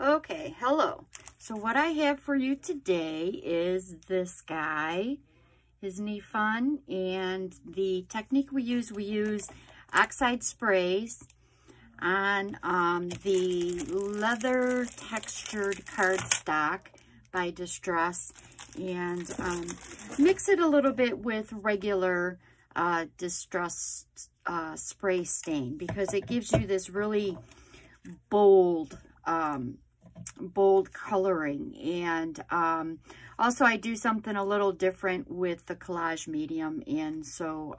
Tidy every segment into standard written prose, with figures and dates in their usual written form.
Okay, hello. So what I have for you today is this guy. Isn't he fun? And the technique we use Oxide sprays on the leather textured cardstock by Distress, and mix it a little bit with regular Distress spray stain, because it gives you this really bold coloring. And also I do something a little different with the Collage Medium, and so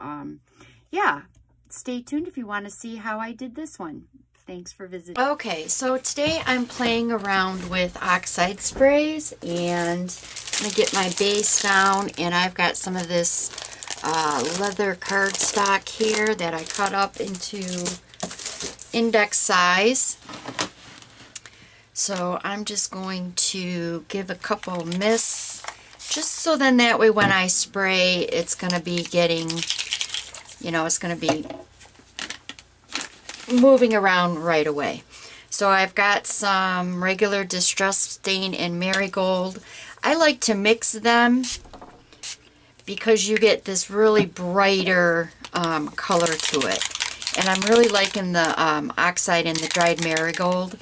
yeah, stay tuned if you want to see how I did this one. Thanks for visiting. Okay, so today I'm playing around with Oxide sprays, and I'm going to get my base down, and I've got some of this leather cardstock here that I cut up into index size. So I'm just going to give a couple mists, just so then that way when I spray, it's going to be getting, you know, it's going to be moving around right away. So I've got some regular Distress stain and Marigold. I like to mix them because you get this really brighter color to it. And I'm really liking the Oxide and the dried Marigold.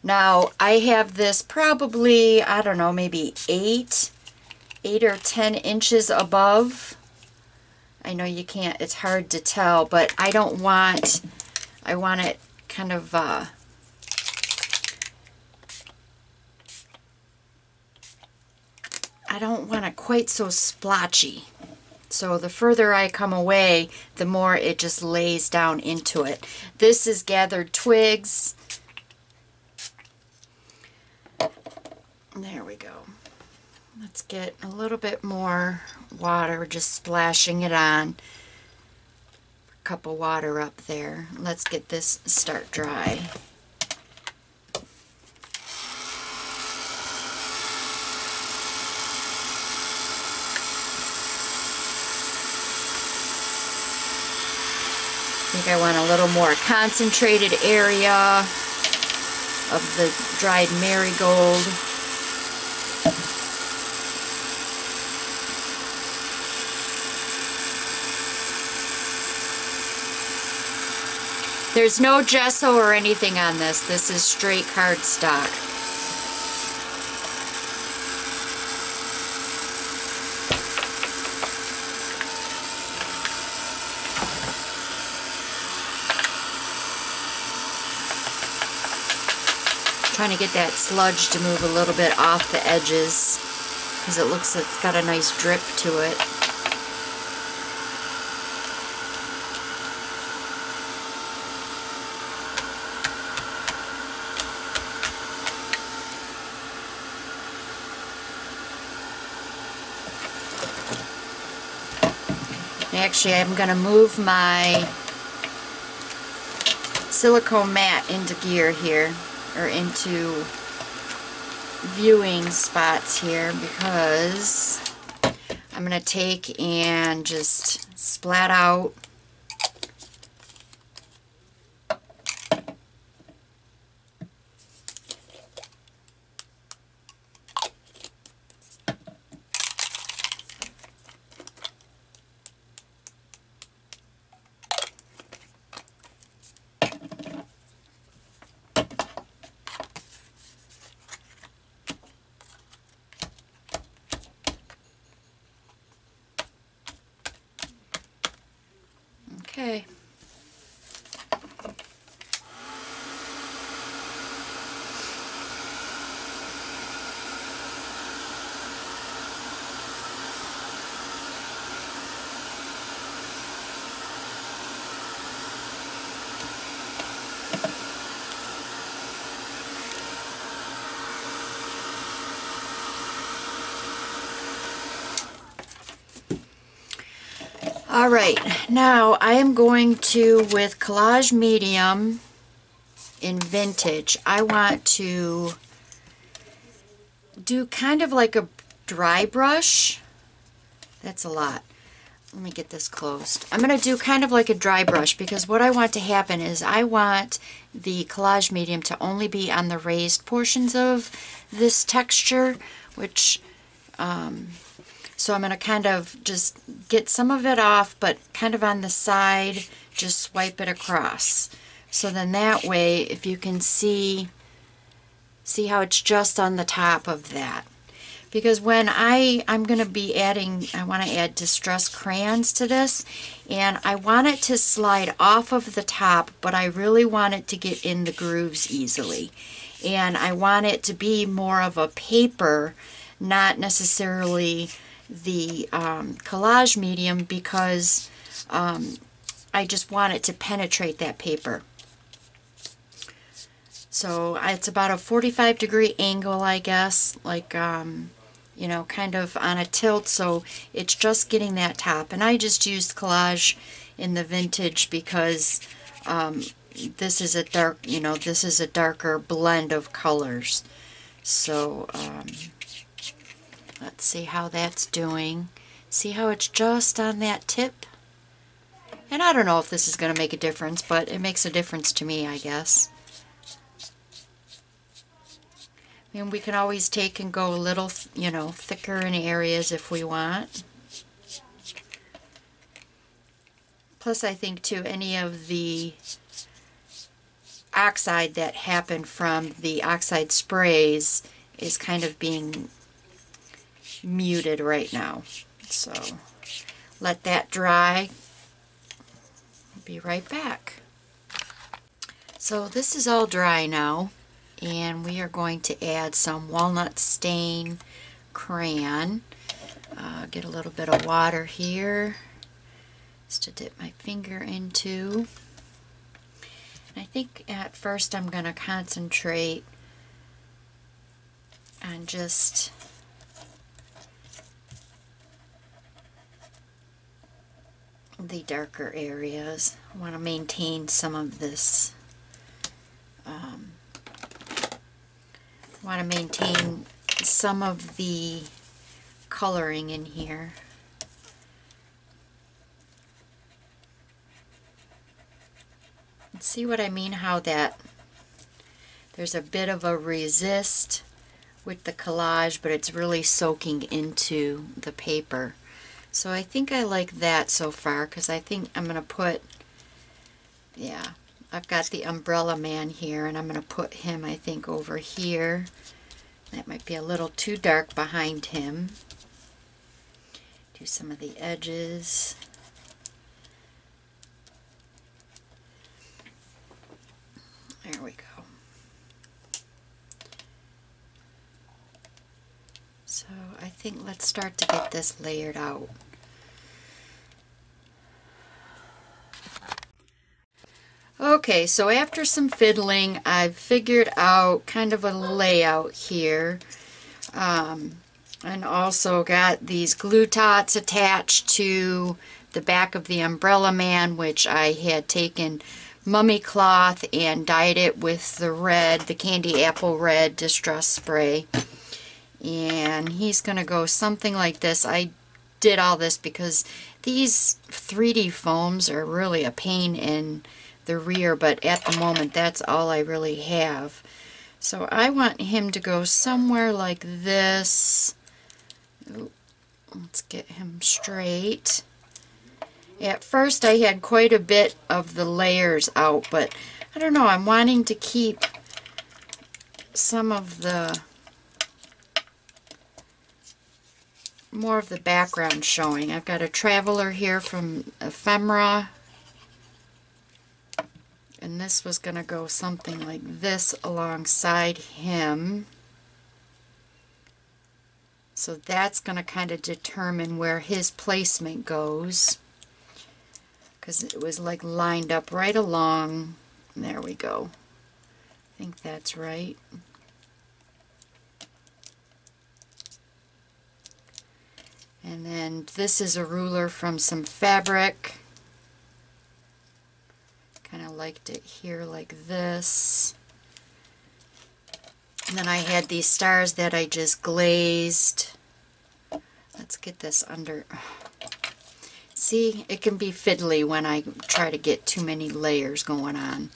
Now, I have this probably, I don't know, maybe 8 or 10 inches above. I know you can't, it's hard to tell, but I don't want, I want it kind of, I don't want it quite so splotchy. So the further I come away, the more it just lays down into it. This is gathered twigs. There we go. Let's get a little bit more water, just splashing it on. A cup of water up there. Let's get this start dry. I think I want a little more concentrated area of the dried Marigold. There's no gesso or anything on this. This is straight cardstock. Trying to get that sludge to move a little bit off the edges, because it looks like it's got a nice drip to it. Actually, I'm going to move my silicone mat into gear here, or into viewing spots here, because I'm going to take and just splat out okay. All right, now I am going to, with Collage Medium in Vintage, I want to do kind of like a dry brush. That's a lot. let me get this closed. I'm going to do kind of like a dry brush, because what I want to happen is I want the collage medium to only be on the raised portions of this texture, which, so I'm going to kind of just get some of it off, but kind of on the side, just swipe it across. So then that way, if you can see how it's just on the top of that. Because when I'm going to be adding, I want to add distressed crayons to this, and I want it to slide off of the top, but I really want it to get in the grooves easily. And I want it to be more of a paper, not necessarily the collage medium, because I just want it to penetrate that paper. So it's about a 45-degree angle, I guess, like, you know, kind of on a tilt, so it's just getting that top. And I just used Collage in the Vintage because this is a dark, you know, this is a darker blend of colors. So let's see how that's doing. See how it's just on that tip? And I don't know if this is going to make a difference, but it makes a difference to me, I guess. And we can always take and go a little, you know, thicker in areas if we want. Plus, I think, too, any of the oxide that happened from the oxide sprays is kind of being muted right now. So, let that dry. I'll be right back. So, this is all dry now. And we are going to add some Walnut Stain Crayon. Get a little bit of water here just to dip my finger into. And I think at first I'm going to concentrate on just the darker areas. I want to maintain some of this want to maintain some of the coloring in here. And see what I mean, how that there's a bit of a resist with the collage, but it's really soaking into the paper. So I think I like that so far, because I think I'm going to put, yeah, I've got the Umbrella Man here, and I'm going to put him, I think, over here. That might be a little too dark behind him. Do some of the edges. There we go. So I think let's start to get this layered out. Okay, so after some fiddling, I've figured out kind of a layout here. And also got these glue dots attached to the back of the Umbrella Man, which I had taken mummy cloth and dyed it with the red, the Candy Apple Red Distress Spray. And he's going to go something like this. I did all this because these 3D foams are really a pain in the rear, but at the moment that's all I really have. So I want him to go somewhere like this. Ooh, let's get him straight. At first I had quite a bit of the layers out, but I don't know, I'm wanting to keep some of the more of the background showing. I've got a Traveler here from Ephemera. And this was going to go something like this alongside him. So that's going to kind of determine where his placement goes. Because it was like lined up right along. There we go. I think that's right. And then this is a ruler from some fabric. Kind of liked it here like this. And then I had these stars that I just glazed. Let's get this under. See, it can be fiddly when I try to get too many layers going on.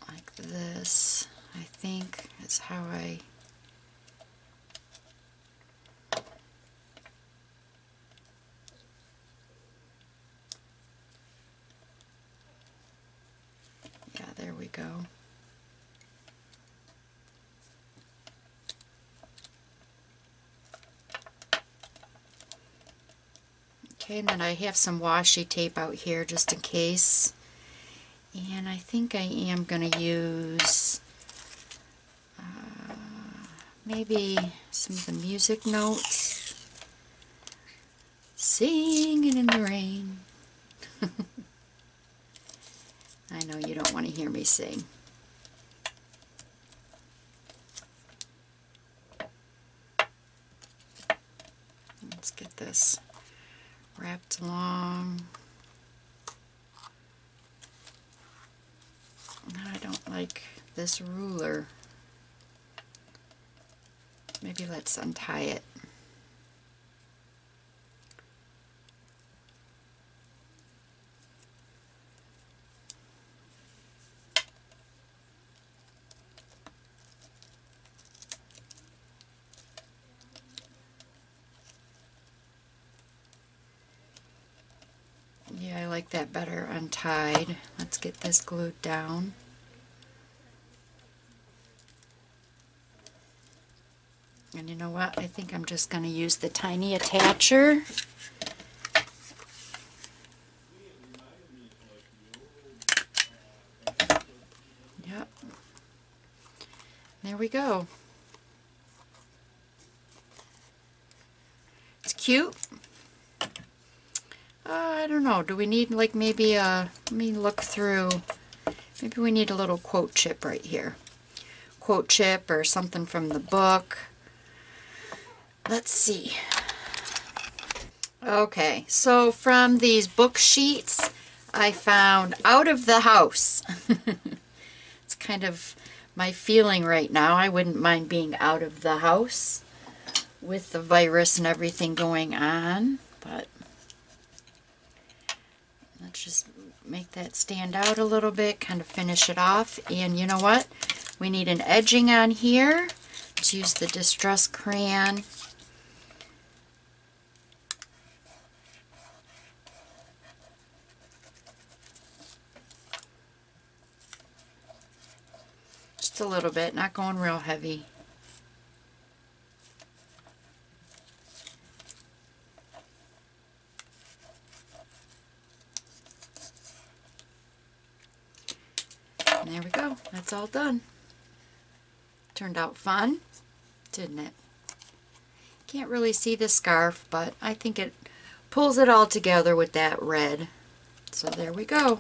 Like this, I think is how I... Yeah, there we go. Okay, and then I have some washi tape out here just in case. And I think I am going to use maybe some of the music notes. Singing in the rain. I know you don't want to hear me sing. Let's get this wrapped along. I don't like this ruler. Maybe let's untie it. Yeah, I like that better untied. Let's get this glued down. And you know what? I think I'm just going to use the tiny attacher. Yep. There we go. It's cute. I don't know. Do we need like maybe a, let me look through, maybe we need a little quote chip right here. Quote chip or something from the book. Let's see. Okay, so from these book sheets, I found Out of the House. It's kind of my feeling right now. I wouldn't mind being out of the house with the virus and everything going on, but let's just make that stand out a little bit, kind of finish it off. And you know what? We need an edging on here. Let's use the Distress Crayon. Just a little bit, not going real heavy. And there we go. That's all done. Turned out fun, didn't it? Can't really see the scarf, but I think it pulls it all together with that red. So there we go.